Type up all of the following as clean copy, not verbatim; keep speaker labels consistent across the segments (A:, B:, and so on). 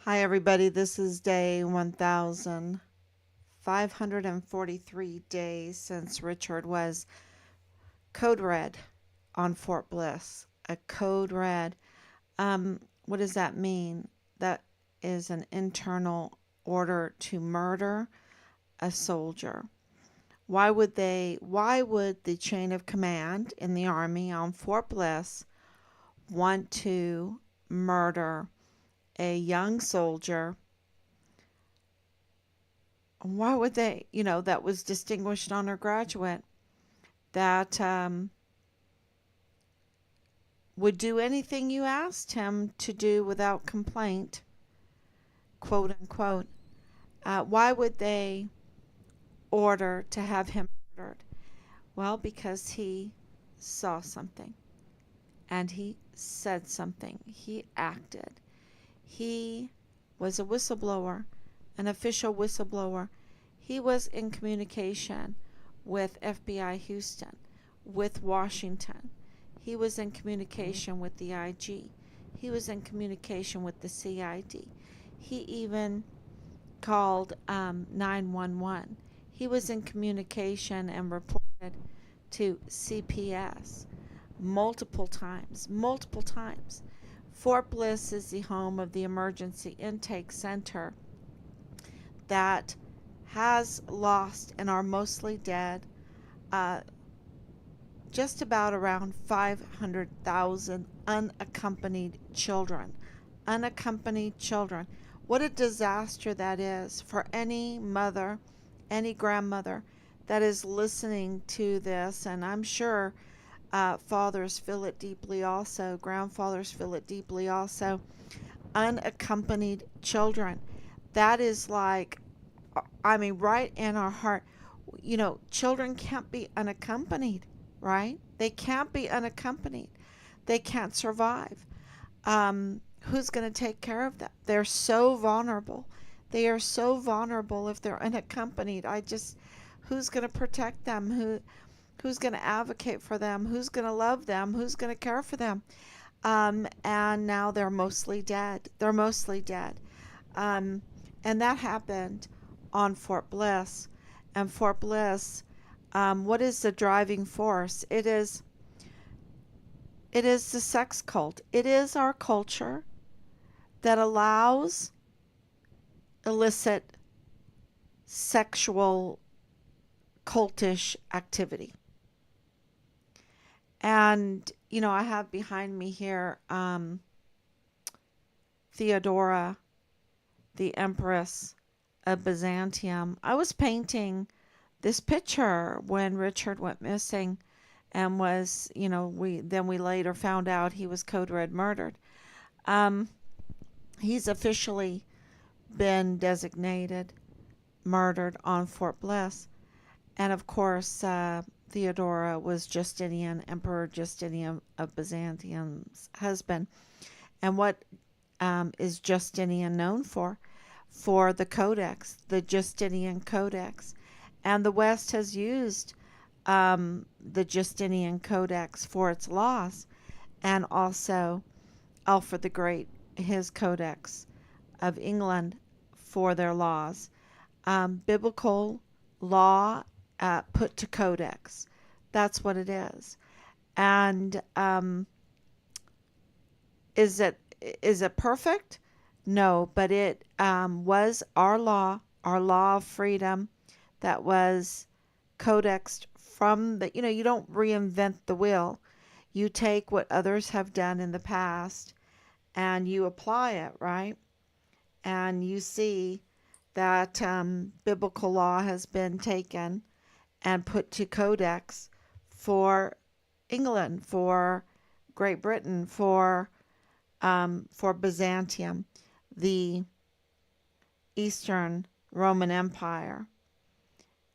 A: Hi, everybody. This is day 1543 days since Richard was code red on Fort Bliss. A code red. What does that mean? That is an internal order to murder a soldier. Why would the chain of command in the Army on Fort Bliss want to murder a young soldier? Why would they, that was distinguished honor graduate that would do anything you asked him to do without complaint, quote unquote. Why would they order to have him murdered? Well, because he saw something and he said something. He acted. He was a whistleblower, an official whistleblower. He was in communication with FBI Houston, with Washington. He was in communication with the IG. He was in communication with the CID. He even called 911. He was in communication and reported to CPS multiple times, multiple times. Fort Bliss is the home of the Emergency Intake Center that has lost and are mostly dead uh, just about around 500,000 unaccompanied children. Unaccompanied children. What a disaster that is for any mother, any grandmother that is listening to this. And I'm sure fathers feel it deeply also, grandfathers feel it deeply also. Unaccompanied children. That is like, right in our heart. Children can't be unaccompanied, right? They can't be unaccompanied. They can't survive. Who's going to take care of them? They're so vulnerable. They are so vulnerable if they're unaccompanied. Who's going to protect them? Who's going to advocate for them? Who's going to love them? Who's going to care for them? And now they're mostly dead. They're mostly dead. Um, and that happened on Fort Bliss. And Fort Bliss, what is the driving force? It is the sex cult. It is our culture that allows illicit sexual cultish activity. And I have behind me here Theodora, the Empress of Byzantium. I was painting this picture when Richard went missing and was, we later found out he was code red murdered. Um, he's officially been designated murdered on Fort Bliss. And of course, Theodora was Justinian, Emperor Justinian of Byzantium's husband. And what is Justinian known for? For the Codex, the Justinian Codex. And the West has used the Justinian Codex for its laws, and also Alfred the Great, his Codex of England, for their laws. Biblical law put to codex. That's what it is. And is it perfect? No, but it was our law of freedom that was codexed from the. You don't reinvent the wheel. You take what others have done in the past and you apply it, right? And you see that biblical law has been taken and put to codex for England, for Great Britain, for Byzantium, the Eastern Roman Empire.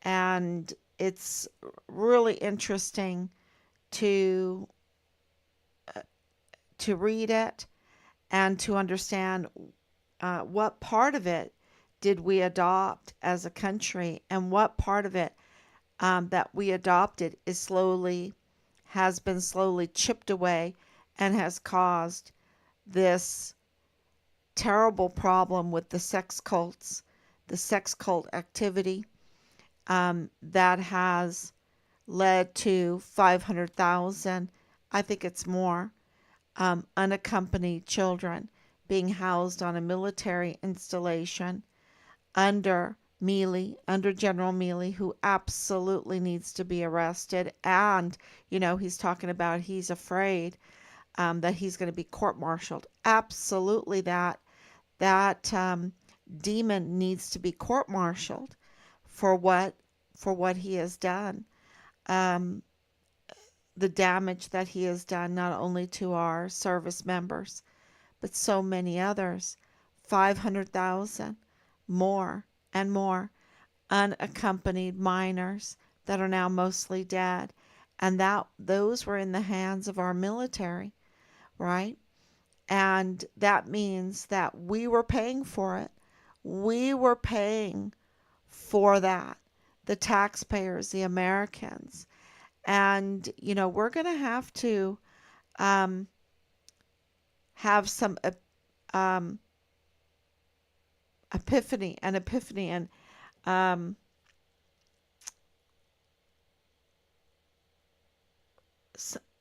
A: And it's really interesting to to read it and to understand what part of it did we adopt as a country, and what part of it that we adopted has been slowly chipped away and has caused this terrible problem with the sex cults, the sex cult activity that has led to 500,000, I think it's more, unaccompanied children being housed on a military installation under Mealy, under General Mealy, who absolutely needs to be arrested. And, he's talking about he's afraid that he's going to be court-martialed. Absolutely, that demon needs to be court-martialed for what he has done. Um, the damage that he has done not only to our service members, but so many others. 500,000 more and more unaccompanied minors that are now mostly dead. And those were in the hands of our military, right? And that means that we were paying for it. We were paying for that. The taxpayers, the Americans. And, we're going to um, have some um, epiphany and um,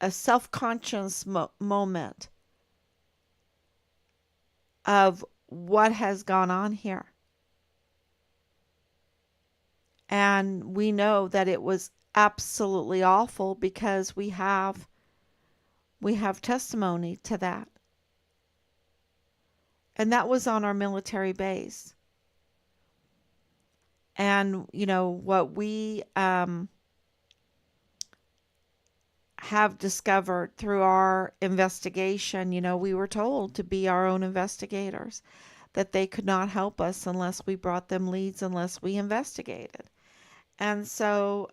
A: a self-conscious moment of what has gone on here. And we know that it was absolutely awful because we have testimony to that. And that was on our military base. And, what we have discovered through our investigation, we were told to be our own investigators, that they could not help us unless we brought them leads, unless we investigated. And so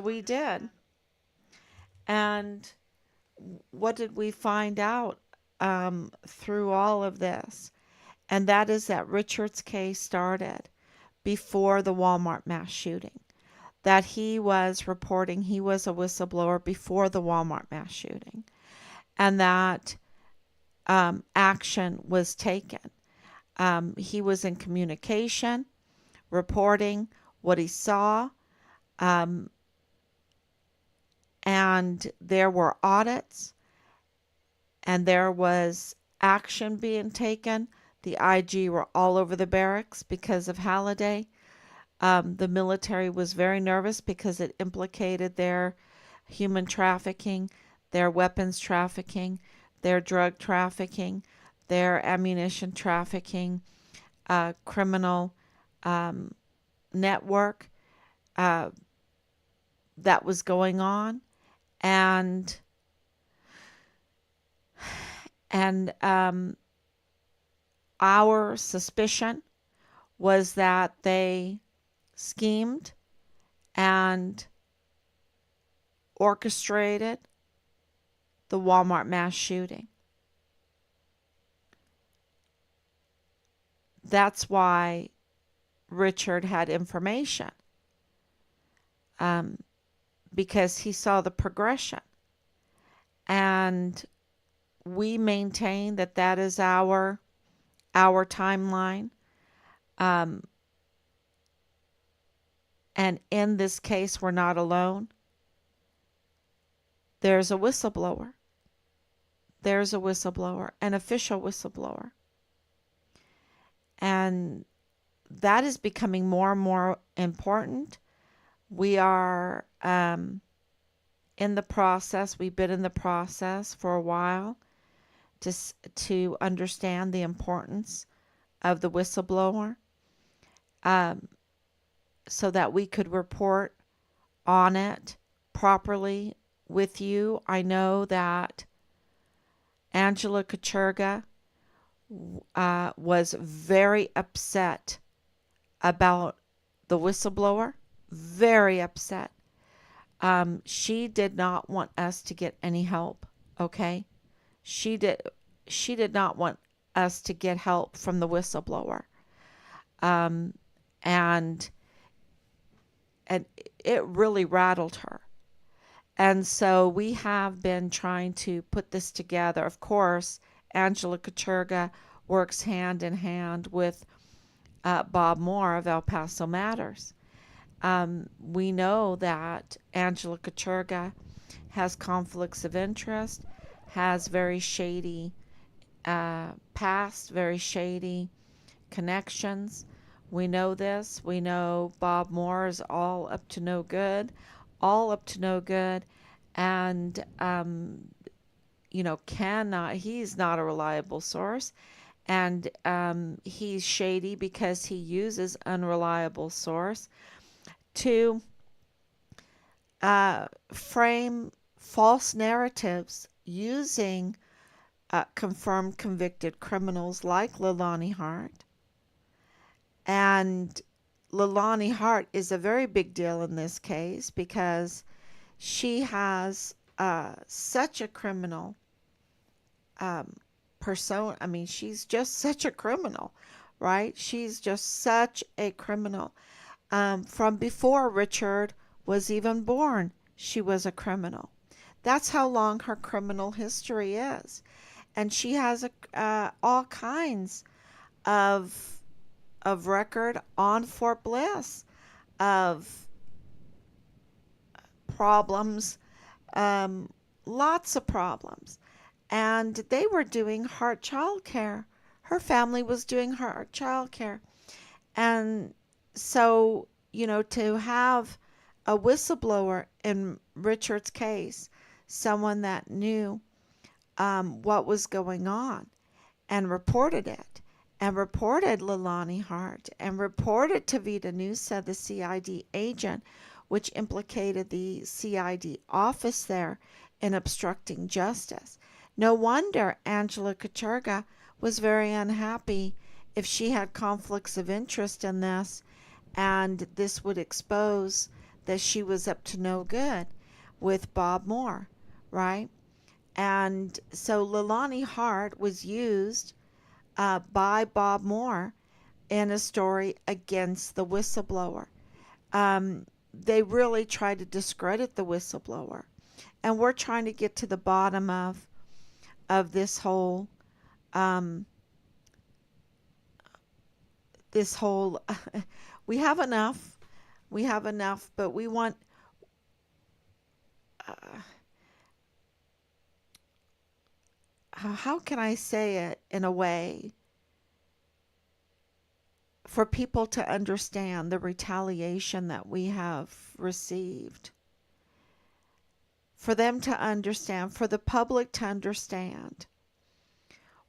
A: we did. And what did we find out through all of this? And that is that Richard's case started before the Walmart mass shooting. That he was reporting, he was a whistleblower before the Walmart mass shooting. And that action was taken. He was in communication, reporting what he saw. And there were audits, and there was action being taken. The IG were all over the barracks because of Halliday. The military was very nervous because it implicated their human trafficking, their weapons trafficking, their drug trafficking, their ammunition trafficking, criminal network that was going on. And our suspicion was that they schemed and orchestrated the Walmart mass shooting. That's why Richard had information, because he saw the progression. And we maintain that that is our timeline. And in this case, we're not alone. There's a whistleblower. There's a whistleblower, an official whistleblower. And that is becoming more and more important. We are in the process, we've been in the process for a while to understand the importance of the whistleblower, so that we could report on it properly with you. I know that Angela Kacherga was very upset about the whistleblower, very upset. She did not want us to get any help, okay? She did not want us to get help from the whistleblower. And it really rattled her. And so we have been trying to put this together. Of course, Angela Kacherga works hand in hand with Bob Moore of El Paso Matters. We know that Angela Kachurga has conflicts of interest, has very shady past, very shady connections. We know this. We know Bob Moore is all up to no good, all up to no good, and he's not a reliable source, and he's shady because he uses unreliable source to frame false narratives using confirmed convicted criminals like Leilani Hart. And Leilani Hart is a very big deal in this case because she has such a criminal persona. I mean, she's just such a criminal, right? She's just such a criminal. From before Richard was even born, she was a criminal. That's how long her criminal history is. And she has all kinds of record on Fort Bliss, of problems, lots of problems. And they were doing Hart childcare. Her family was doing Hart childcare. And so, to have a whistleblower in Richard's case, someone that knew what was going on and reported it, and reported Leilani Hart, and reported Tavita Nusa, the CID agent, which implicated the CID office there in obstructing justice. No wonder Angela Kachurga was very unhappy if she had conflicts of interest in this, and this would expose that she was up to no good with Bob Moore, right? And so Leilani Hart was used by Bob Moore in a story against the whistleblower. They really tried to discredit the whistleblower. And we're trying to get to the bottom of this whole we have enough. We have enough, but we want how can I say it in a way for people to understand the retaliation that we have received? For them to understand, for the public to understand,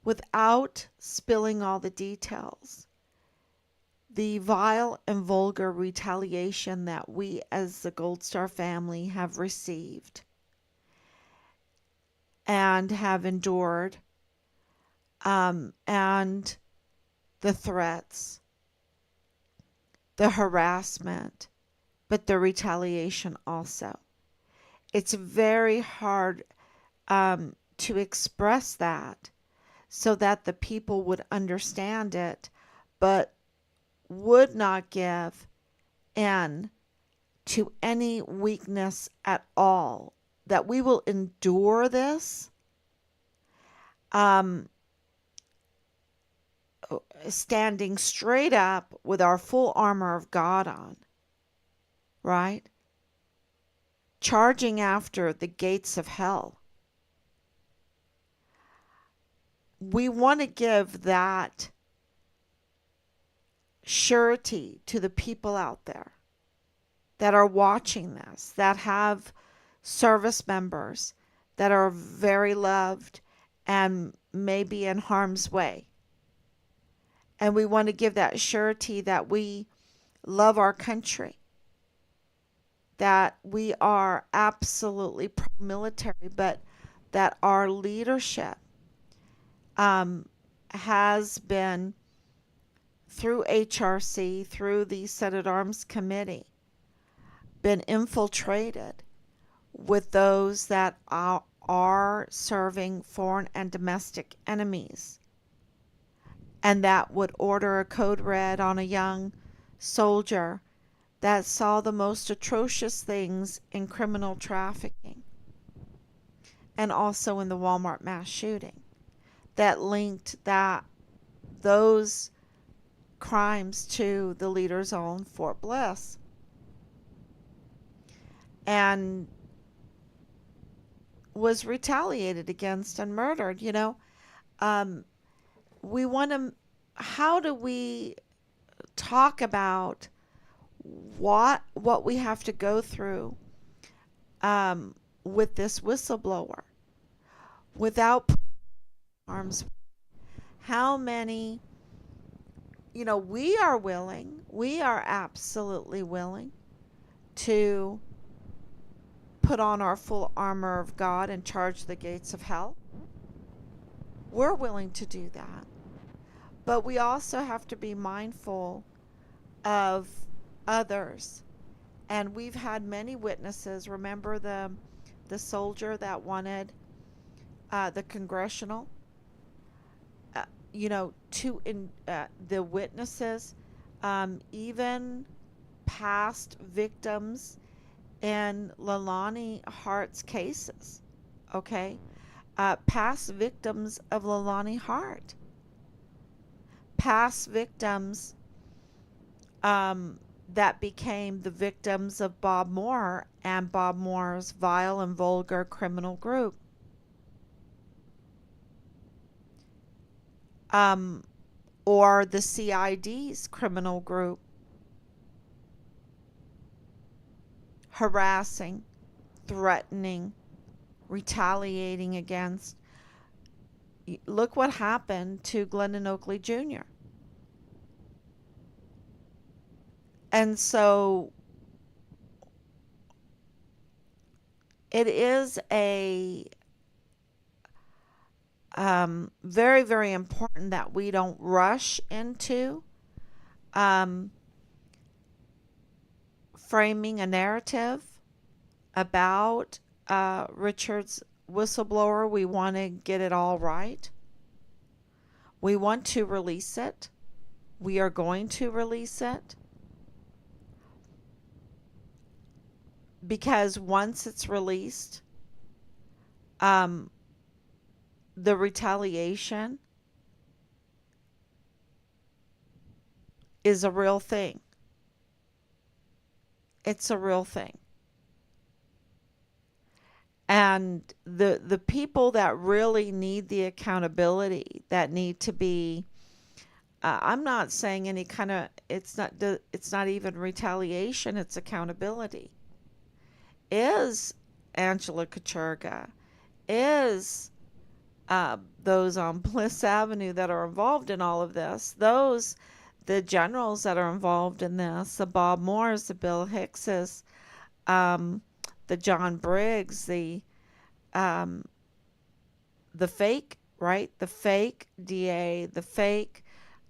A: without spilling all the details, the vile and vulgar retaliation that we as the Gold Star family have received and have endured, and the threats, the harassment, but the retaliation also. It's very hard to express that so that the people would understand it, but would not give in to any weakness at all. That we will endure this, standing straight up with our full armor of God on, right? Charging after the gates of hell. We want to give that surety to the people out there that are watching this, that have service members that are very loved and maybe in harm's way. And we want to give that surety that we love our country, that we are absolutely pro-military, but that our leadership has been, through HRC, through the Senate Arms Committee, been infiltrated with those that are serving foreign and domestic enemies, and that would order a code red on a young soldier that saw the most atrocious things in criminal trafficking and also in the Walmart mass shooting, that linked that those crimes to the leader's own Fort Bliss. And was retaliated against and murdered. Um, we want to. How do we talk about what we have to go through um, with this whistleblower without arms? How many? We are absolutely willing to put on our full armor of God and charge the gates of hell. We're willing to do that. But we also have to be mindful of others. And we've had many witnesses. Remember the soldier that wanted the congressional, the witnesses, even past victims in Leilani Hart's cases. Okay, past victims of Leilani Hart, past victims that became the victims of Bob Moore and Bob Moore's vile and vulgar criminal group. Or the CID's criminal group, harassing, threatening, retaliating against. Look what happened to Glendon Oakley Jr. And so it is a very, very important that we don't rush into framing a narrative about Richard's whistleblower. We want to get it all right. We want to release it. We are going to release it. Because once it's released, the retaliation is a real thing. It's a real thing. And the people that really need the accountability, that need to be, I'm not saying any kind of, it's not even retaliation, it's accountability, is Angela Kachurga, is those on Bliss Avenue that are involved in all of this, the generals that are involved in this, the Bob Moores, the Bill Hickses, the John Briggs, the fake, right? The fake DA, the fake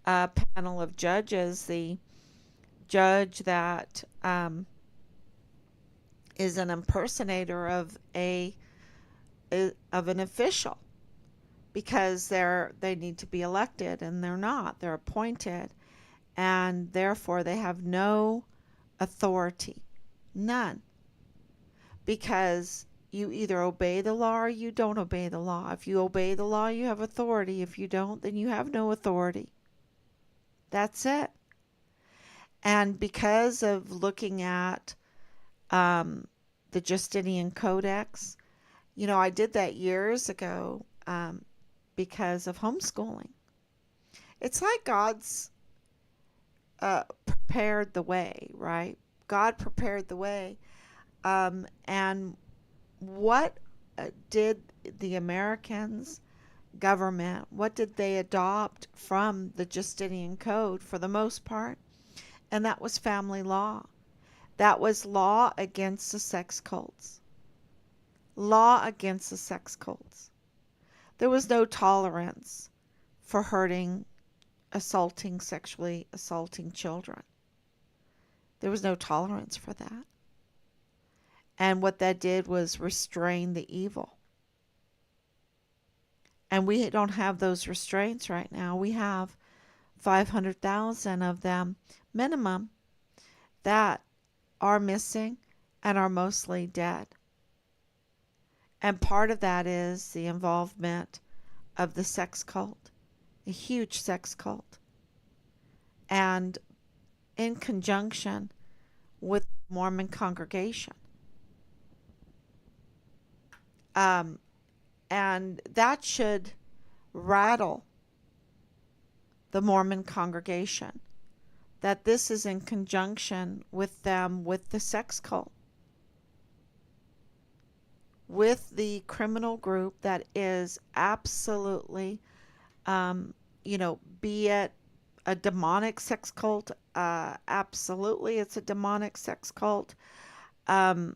A: panel of judges, the judge that is an impersonator of an official, because they need to be elected and they're not. They're appointed, and therefore they have no authority, none, because you either obey the law or you don't obey the law. If you obey the law, you have authority. If you don't, then you have no authority. That's it. And because of looking at the Justinian Codex, I did that years ago because of homeschooling. It's like God's prepared the way, right? God prepared the way. And what did the Americans government, what did they adopt from the Justinian Code for the most part? And that was family law. That was law against the sex cults. Law against the sex cults. There was no tolerance for hurting, sexually assaulting children. There was no tolerance for that. And what that did was restrain the evil. And we don't have those restraints right now. We have 500,000 of them minimum that are missing and are mostly dead. And part of that is the involvement of the sex cult a huge sex cult, and in conjunction with the Mormon congregation. Um, and that should rattle the Mormon congregation, that this is in conjunction with them, with the sex cult, with the criminal group that is absolutely, be it a demonic sex cult, absolutely, it's a demonic sex cult. Um,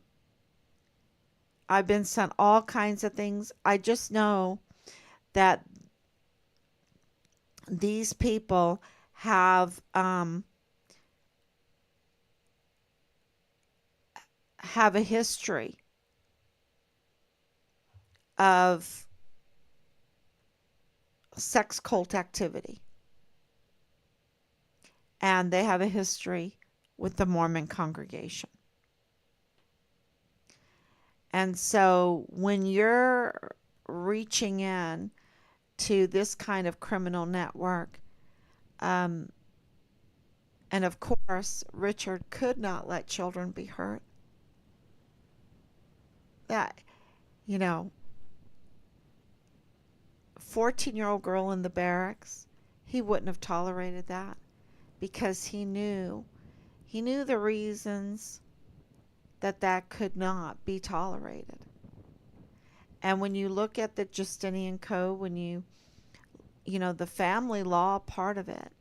A: I've been sent all kinds of things. I just know that these people have a history of sex cult activity, and they have a history with the Mormon congregation. And so when you're reaching in to this kind of criminal network, um, and of course, Richard could not let children be hurt. That, you know, 14-year-old girl in the barracks, he wouldn't have tolerated that, because he knew the reasons that that could not be tolerated. And when you look at the Justinian Code, when the family law part of it,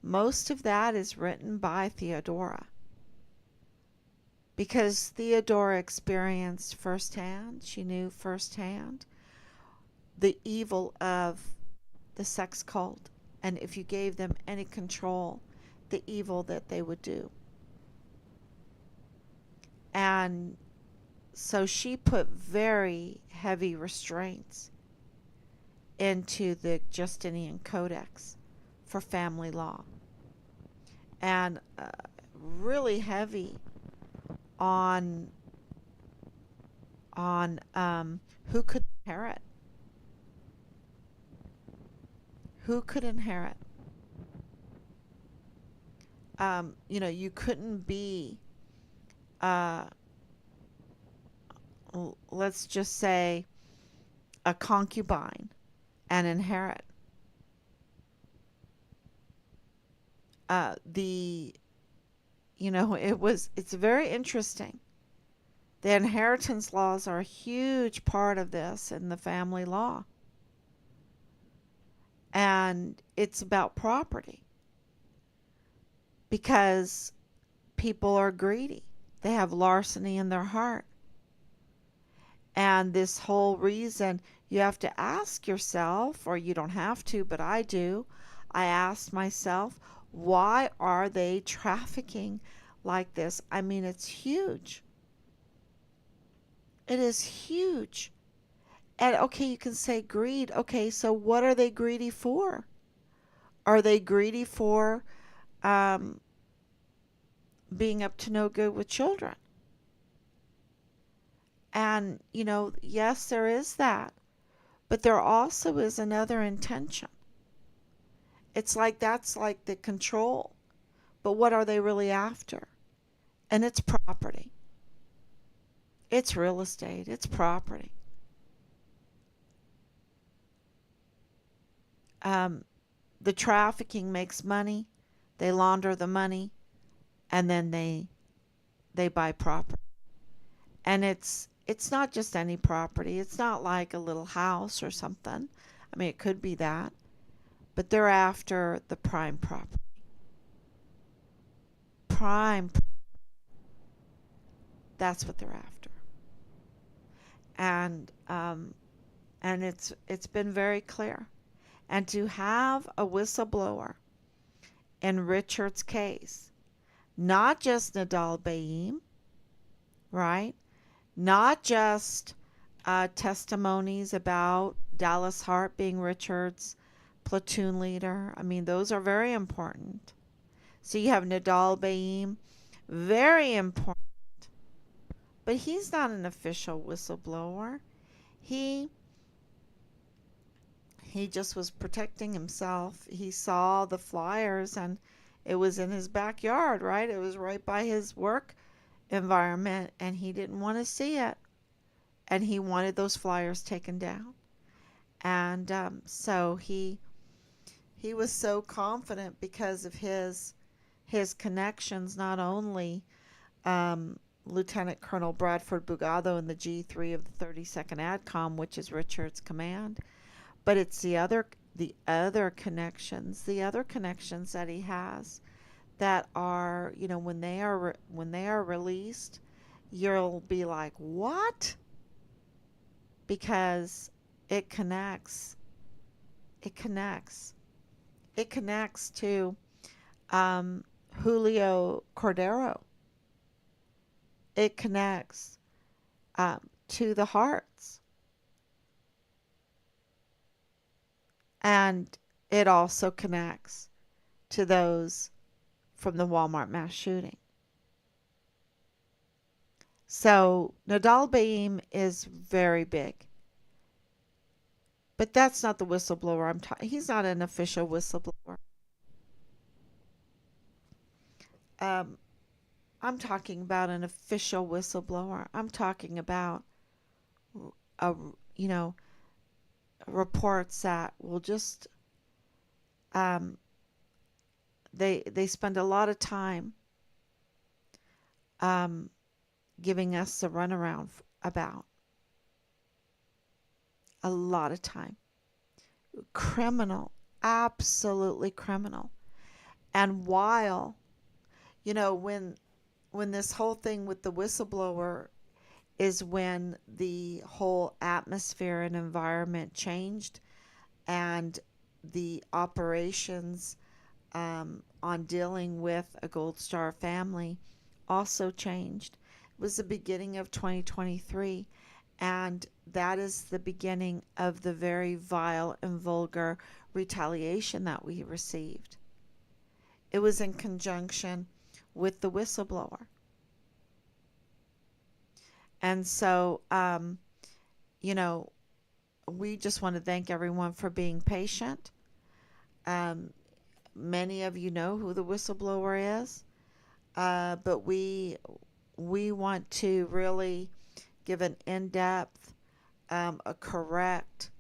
A: most of that is written by Theodora, because Theodora experienced firsthand, she knew firsthand the evil of the sex cult, and if you gave them any control, the evil that they would do. And so she put very heavy restraints into the Justinian Codex for family law, and really heavy on who could inherit. Who could inherit? You couldn't be, uh, let's just say, a concubine and inherit. It's very interesting. The inheritance laws are a huge part of this in the family law. And it's about property, because people are greedy. They have larceny in their heart. And this whole reason, you have to ask yourself, or you don't have to, but I do. I asked myself, why are they trafficking like this? I mean, it's huge. It is huge. And okay, you can say greed. Okay, so what are they greedy for? Are they greedy for um, being up to no good with children? And, yes, there is that. But there also is another intention. It's like that's like the control. But what are they really after? And it's property. It's real estate. It's property. Um, the trafficking makes money. They launder the money, and then they buy property. And it's not just any property. It's not like a little house or something. I mean, it could be that, but they're after the prime property. Prime, that's what they're after. And it's been very clear. And to have a whistleblower in Richard's case, not just Nadal Baim, right? Not just testimonies about Dallas Hart being Richard's platoon leader. I mean, those are very important. So you have Nadal Baim, very important. But he's not an official whistleblower. He he just was protecting himself. He saw the flyers and it was in his backyard, right? It was right by his work environment and he didn't want to see it. And he wanted those flyers taken down. And so he was so confident because of his connections, not only Lieutenant Colonel Bradford Bugado in the G3 of the 32nd ADCOM, which is Richard's command, but it's the other connections that he has that are, when they are released, you'll be like, "What?" Because it connects. It connects. It connects to Julio Cordero. It connects to the Harts. And it also connects to those from the Walmart mass shooting. So Nadal Baim is very big. But that's not the whistleblower I'm talking. He's not an official whistleblower. Um, I'm talking about an official whistleblower. I'm talking about a you know reports that will just um, they spend a lot of time um, giving us the runaround about a lot of time. Criminal, absolutely criminal. And while when this whole thing with the whistleblower is when the whole atmosphere and environment changed and the operations on dealing with a Gold Star family also changed. It was the beginning of 2023, and that is the beginning of the very vile and vulgar retaliation that we received. It was in conjunction with the whistleblower. And so, you know, we just want to thank everyone for being patient. Um, Many of you know who the whistleblower is, but we want to really give an in-depth, a correct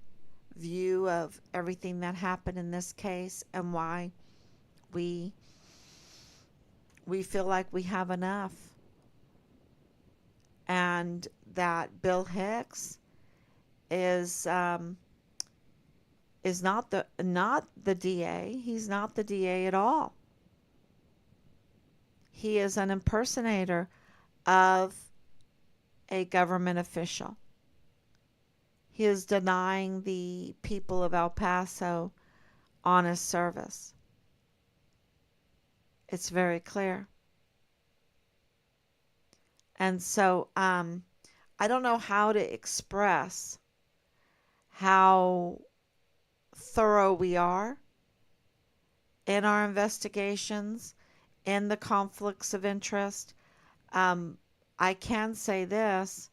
A: view of everything that happened in this case and why we we feel like we have enough, and that Bill Hicks is not the DA. He's not the DA at all. He is an impersonator of a government official. He is denying the people of El Paso honest service. It's very clear. And so I don't know how to express how thorough we are in our investigations, in the conflicts of interest. I can say this,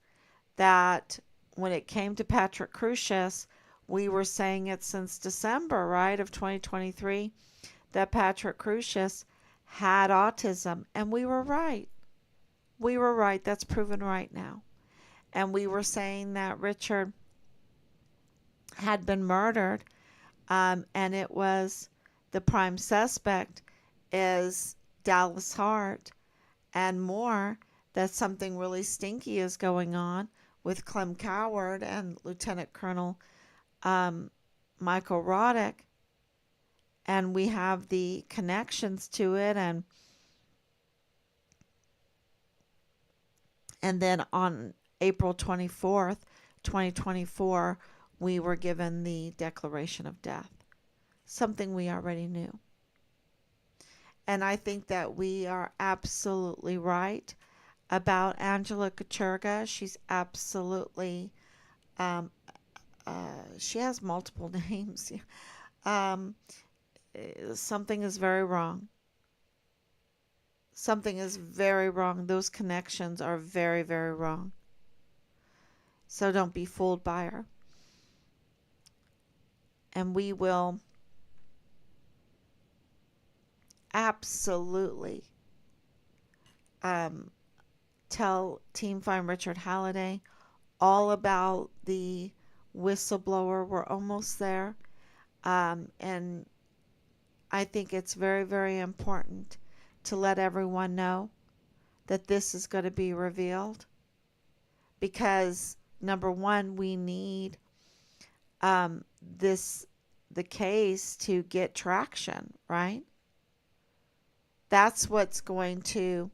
A: that when it came to Patrick Crusius, we were saying it since December, right, of 2023, that Patrick Crusius had autism, and we were right. We were right. That's proven right now. And we were saying that Richard had been murdered, and it was the prime suspect is Dallas Hart, and more, that something really stinky is going on with Clem Coward and Lieutenant Colonel Michael Roddick, and we have the connections to it, and then on April 24th, 2024, we were given the declaration of death, something we already knew. And I think that we are absolutely right about Angela Kachurga. She's absolutely, um, she has multiple names. um, Something is very wrong. Something is very wrong. Those connections are very, very wrong. So don't be fooled by her. And we will absolutely um, tell Team Find Richard Halliday all about the whistleblower. We're almost there. And I think it's very, very important to let everyone know that this is going to be revealed because number one, we need this the case to get traction, right? That's what's going to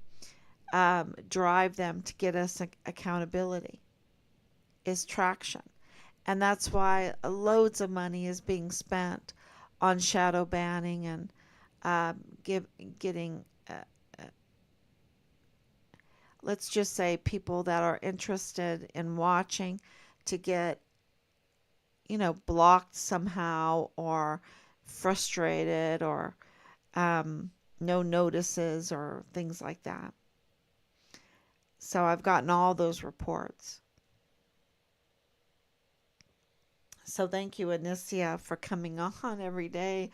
A: drive them to get us accountability is traction. And that's why loads of money is being spent on shadow banning and um, give, getting, let's just say, people that are interested in watching to get, blocked somehow or frustrated or um, no notices or things like that. So I've gotten all those reports. So thank you, Anicia, for coming on every day.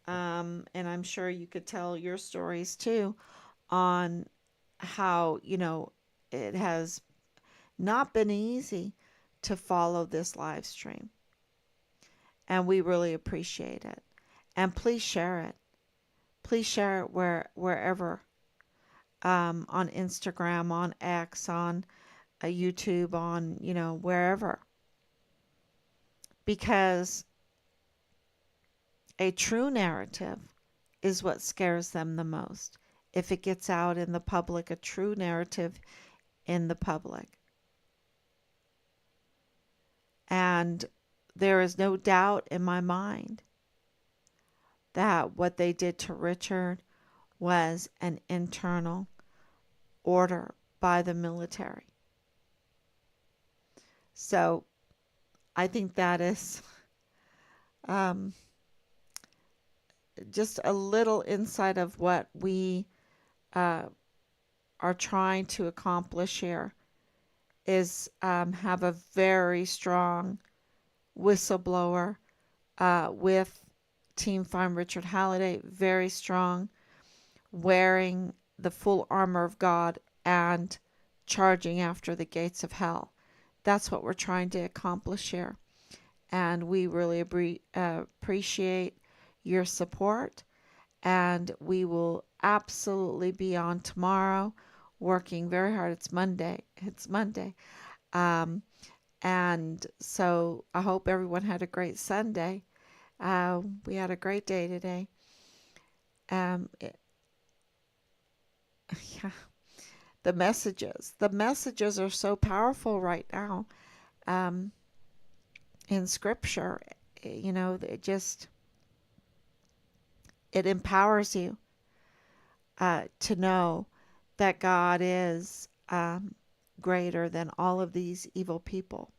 A: And I'm sure you could tell your stories too on how, it has not been easy to follow this live stream. And we really appreciate it. And please share it. Please share it wherever, on Instagram, on X, on YouTube, on, wherever. Because a true narrative is what scares them the most. If it gets out in the public, a true narrative in the public. And there is no doubt in my mind that what they did to Richard was an internal order by the military. So I think that is um, just a little insight of what we uh, are trying to accomplish here is have a very strong whistleblower with Team Farm Richard Halliday, very strong, wearing the full armor of God and charging after the gates of hell. That's what we're trying to accomplish here. And we really appreciate your support. And we will absolutely be on tomorrow working very hard. It's Monday. It's Monday. Um, and so I hope everyone had a great Sunday. We had a great day today. It, yeah, the messages are so powerful right now. Um, in Scripture, it empowers you to know that God is greater than all of these evil people.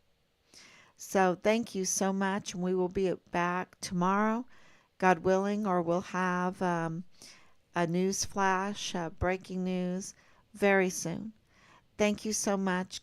A: So thank you so much, and we will be back tomorrow, God willing, or we'll have a news flash, breaking news very soon. Thank you so much.